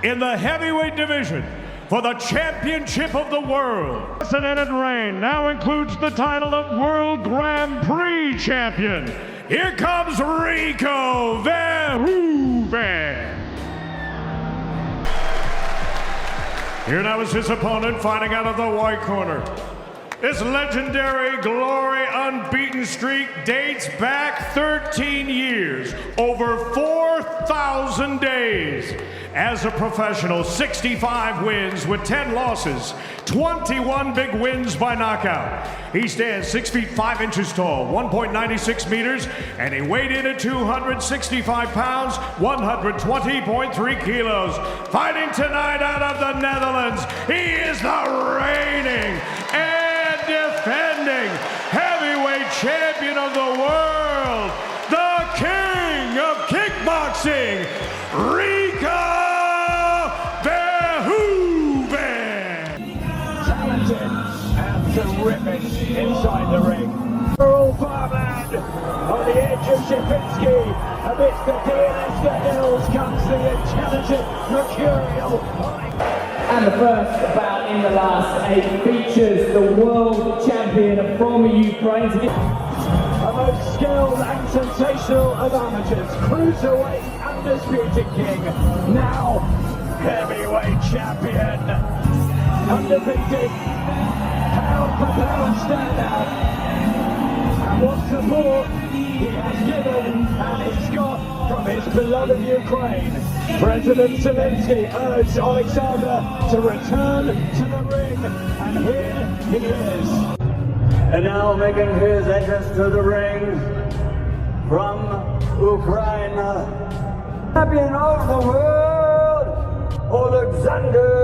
in the heavyweight division for the championship of the world. Unprecedented reign now includes the title of World Grand Prix Champion. Here comes Rico Verhoeven. Here now is his opponent fighting out of the white corner. This legendary GLORY unbeaten streak dates back 13 years, over 4,000 days. As a professional, 65 wins with 10 losses, 21 big wins by knockout. He stands 6 feet 5 inches tall, 1.96 meters, and he weighed in at 265 pounds, 120.3 kilos. Fighting tonight out of the Netherlands, he is the reigning and defending heavyweight champion of the world, the king of kickboxing, Rico Verhoeven. Talented and terrific inside the ring. Rural farmland on the edge of Shepinski. Amidst the Pianista Hills comes the intelligent, mercurial. And the first bout in the last 8 features the world champion from Ukraine. The most skilled and sensational of amateurs, cruiserweight undisputed king, now heavyweight champion, undefeated, pound for pound standout. And what support he has given and he's got from his beloved Ukraine. President Zelensky urged Oleksandr to return to the ring, and here he is. And now making his entrance to the ring from Ukraine, champion of the world, Oleksandr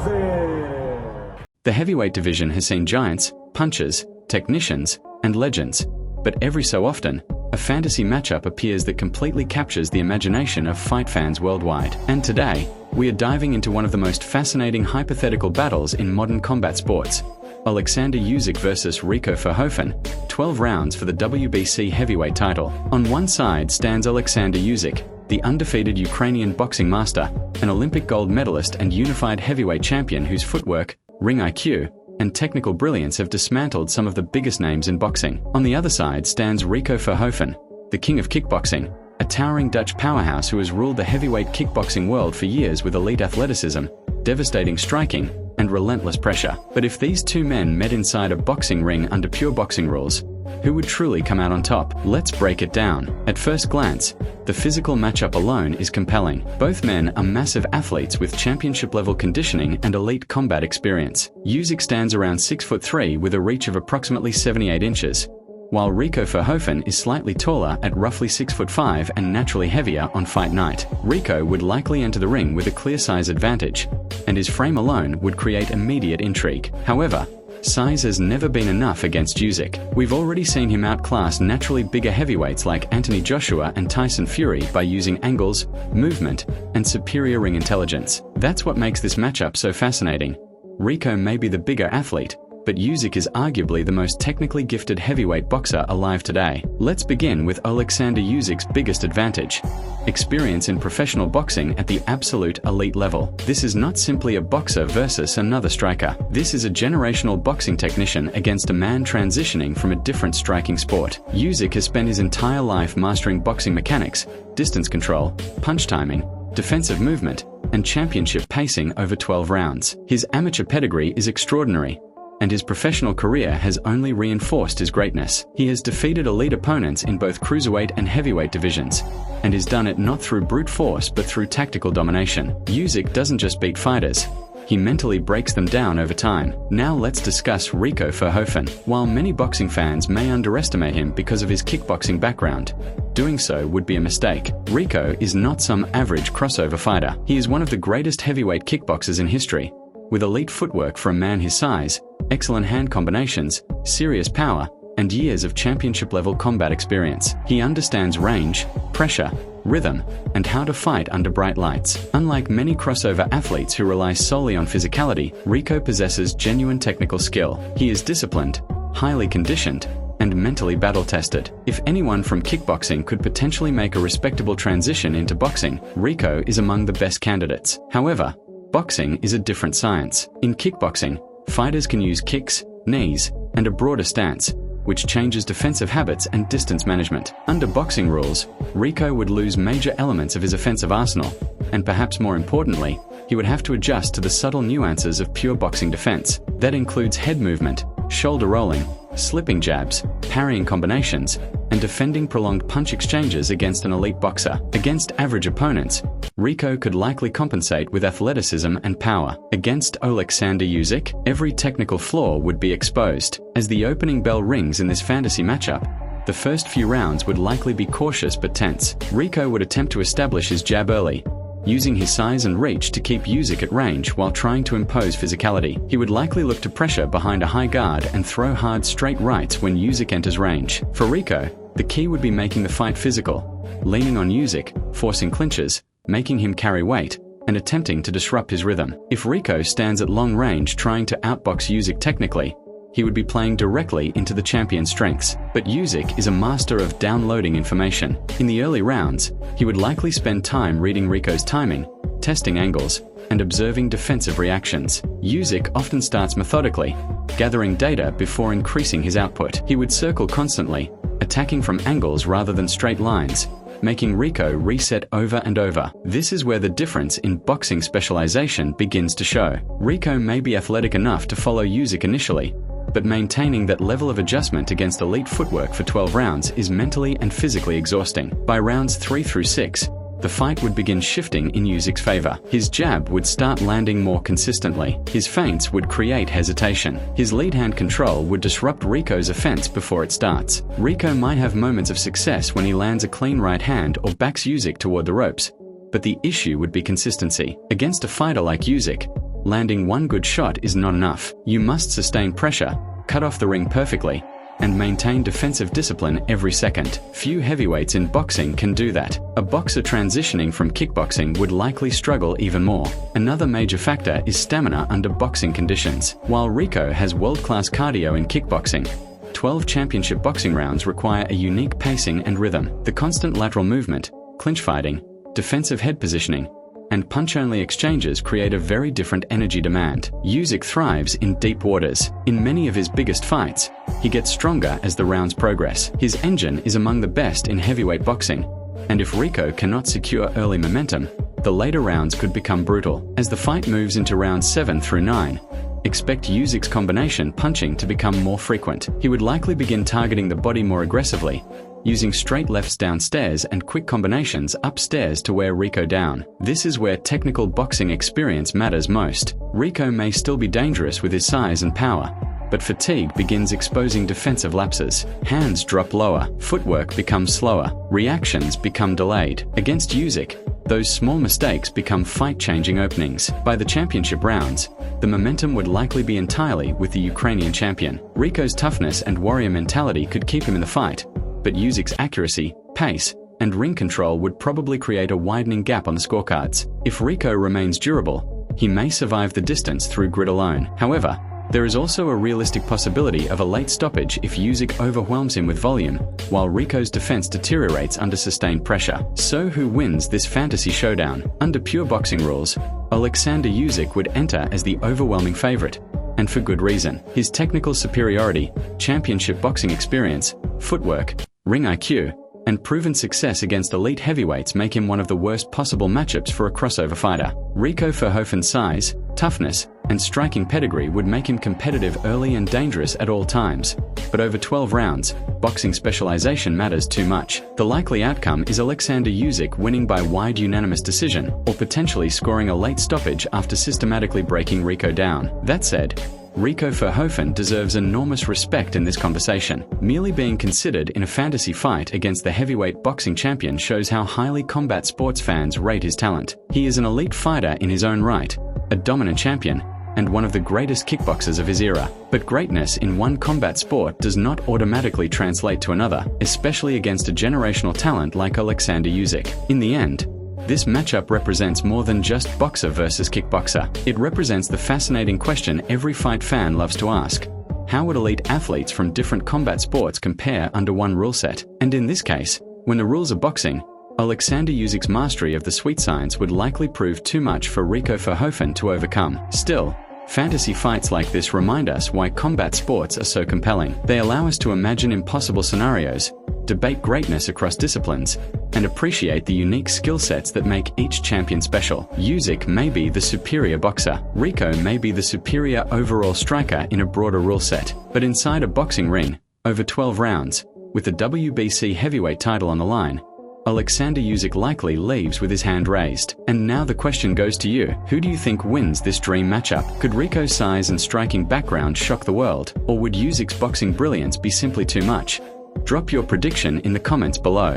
Usyk. The heavyweight division has seen giants, punchers, technicians, and legends. But every so often, a fantasy matchup appears that completely captures the imagination of fight fans worldwide. And today, we are diving into one of the most fascinating hypothetical battles in modern combat sports. Oleksandr Usyk versus Rico Verhoeven, 12 rounds for the WBC heavyweight title. On one side stands Oleksandr Usyk, the undefeated Ukrainian boxing master, an Olympic gold medalist and unified heavyweight champion whose footwork, ring IQ, and technical brilliance have dismantled some of the biggest names in boxing. On the other side stands Rico Verhoeven, the king of kickboxing, a towering Dutch powerhouse who has ruled the heavyweight kickboxing world for years with elite athleticism, devastating striking, and relentless pressure. But if these two men met inside a boxing ring under pure boxing rules, who would truly come out on top? Let's break it down. At first glance, the physical matchup alone is compelling. Both men are massive athletes with championship-level conditioning and elite combat experience. Usyk stands around 6'3" with a reach of approximately 78 inches, while Rico Verhoeven is slightly taller at roughly 6'5" and naturally heavier on fight night. Rico would likely enter the ring with a clear size advantage, and his frame alone would create immediate intrigue. However, size has never been enough against Usyk. We've already seen him outclass naturally bigger heavyweights like Anthony Joshua and Tyson Fury by using angles, movement, and superior ring intelligence. That's what makes this matchup so fascinating. Rico may be the bigger athlete, but Usyk is arguably the most technically gifted heavyweight boxer alive today. Let's begin with Oleksandr Usyk's biggest advantage: experience in professional boxing at the absolute elite level. This is not simply a boxer versus another striker. This is a generational boxing technician against a man transitioning from a different striking sport. Usyk has spent his entire life mastering boxing mechanics, distance control, punch timing, defensive movement, and championship pacing over 12 rounds. His amateur pedigree is extraordinary, and his professional career has only reinforced his greatness. He has defeated elite opponents in both cruiserweight and heavyweight divisions, and has done it not through brute force but through tactical domination. Usyk doesn't just beat fighters, he mentally breaks them down over time. Now let's discuss Rico Verhoeven. While many boxing fans may underestimate him because of his kickboxing background, doing so would be a mistake. Rico is not some average crossover fighter. He is one of the greatest heavyweight kickboxers in history, with elite footwork for a man his size, excellent hand combinations, serious power, and years of championship-level combat experience. He understands range, pressure, rhythm, and how to fight under bright lights. Unlike many crossover athletes who rely solely on physicality, Rico possesses genuine technical skill. He is disciplined, highly conditioned, and mentally battle-tested. If anyone from kickboxing could potentially make a respectable transition into boxing, Rico is among the best candidates. However, boxing is a different science. In kickboxing, fighters can use kicks, knees, and a broader stance, which changes defensive habits and distance management. Under boxing rules, Rico would lose major elements of his offensive arsenal, and perhaps more importantly, he would have to adjust to the subtle nuances of pure boxing defense. That includes head movement, shoulder rolling, slipping jabs, parrying combinations, and defending prolonged punch exchanges against an elite boxer. Against average opponents, Rico could likely compensate with athleticism and power. Against Oleksandr Usyk, every technical flaw would be exposed. As the opening bell rings in this fantasy matchup, the first few rounds would likely be cautious but tense. Rico would attempt to establish his jab early, using his size and reach to keep Usyk at range while trying to impose physicality. He would likely look to pressure behind a high guard and throw hard straight rights when Usyk enters range. For Rico, the key would be making the fight physical, leaning on Usyk, forcing clinches, making him carry weight, and attempting to disrupt his rhythm. If Rico stands at long range trying to outbox Usyk technically, he would be playing directly into the champion's strengths. But Usyk is a master of downloading information. In the early rounds, he would likely spend time reading Rico's timing, testing angles, and observing defensive reactions. Usyk often starts methodically, gathering data before increasing his output. He would circle constantly, attacking from angles rather than straight lines, making Rico reset over and over. This is where the difference in boxing specialization begins to show. Rico may be athletic enough to follow Usyk initially, but maintaining that level of adjustment against elite footwork for 12 rounds is mentally and physically exhausting. By rounds 3 through 6, the fight would begin shifting in Usyk's favor. His jab would start landing more consistently. His feints would create hesitation. His lead hand control would disrupt Rico's offense before it starts. Rico might have moments of success when he lands a clean right hand or backs Usyk toward the ropes, but the issue would be consistency. Against a fighter like Usyk, landing one good shot is not enough. You must sustain pressure, cut off the ring perfectly, and maintain defensive discipline every second. Few heavyweights in boxing can do that. A boxer transitioning from kickboxing would likely struggle even more. Another major factor is stamina under boxing conditions. While Rico has world-class cardio in kickboxing, 12 championship boxing rounds require a unique pacing and rhythm. The constant lateral movement, clinch fighting, defensive head positioning, and punch-only exchanges create a very different energy demand. Usyk thrives in deep waters. In many of his biggest fights, he gets stronger as the rounds progress. His engine is among the best in heavyweight boxing, and if Rico cannot secure early momentum, the later rounds could become brutal. As the fight moves into rounds 7 through 9, expect Usyk's combination punching to become more frequent. He would likely begin targeting the body more aggressively, using straight lefts downstairs and quick combinations upstairs to wear Rico down. This is where technical boxing experience matters most. Rico may still be dangerous with his size and power, but fatigue begins exposing defensive lapses. Hands drop lower, footwork becomes slower, reactions become delayed. Against Usyk, those small mistakes become fight-changing openings. By the championship rounds, the momentum would likely be entirely with the Ukrainian champion. Rico's toughness and warrior mentality could keep him in the fight, but Usyk's accuracy, pace, and ring control would probably create a widening gap on the scorecards. If Rico remains durable, he may survive the distance through grit alone. However, there is also a realistic possibility of a late stoppage if Usyk overwhelms him with volume, while Rico's defense deteriorates under sustained pressure. So who wins this fantasy showdown? Under pure boxing rules, Oleksandr Usyk would enter as the overwhelming favorite, and for good reason. His technical superiority, championship boxing experience, footwork, ring IQ, and proven success against elite heavyweights make him one of the worst possible matchups for a crossover fighter. Rico Verhoeven's size, toughness, and striking pedigree would make him competitive early and dangerous at all times. But over 12 rounds, boxing specialization matters too much. The likely outcome is Oleksandr Usyk winning by wide unanimous decision, or potentially scoring a late stoppage after systematically breaking Rico down. That said, Rico Verhoeven deserves enormous respect in this conversation. Merely being considered in a fantasy fight against the heavyweight boxing champion shows how highly combat sports fans rate his talent. He is an elite fighter in his own right, a dominant champion, and one of the greatest kickboxers of his era. But greatness in one combat sport does not automatically translate to another, especially against a generational talent like Oleksandr Usyk. In the end, this matchup represents more than just boxer versus kickboxer. It represents the fascinating question every fight fan loves to ask. How would elite athletes from different combat sports compare under one rule set? And in this case, when the rules are boxing, Oleksandr Usyk's mastery of the sweet science would likely prove too much for Rico Verhoeven to overcome. Still, fantasy fights like this remind us why combat sports are so compelling. They allow us to imagine impossible scenarios, debate greatness across disciplines, and appreciate the unique skill sets that make each champion special. Usyk may be the superior boxer. Rico may be the superior overall striker in a broader rule set. But inside a boxing ring, over 12 rounds, with the WBC heavyweight title on the line, Oleksandr Usyk likely leaves with his hand raised. And now the question goes to you. Who do you think wins this dream matchup? Could Rico's size and striking background shock the world? Or would Usyk's boxing brilliance be simply too much? Drop your prediction in the comments below.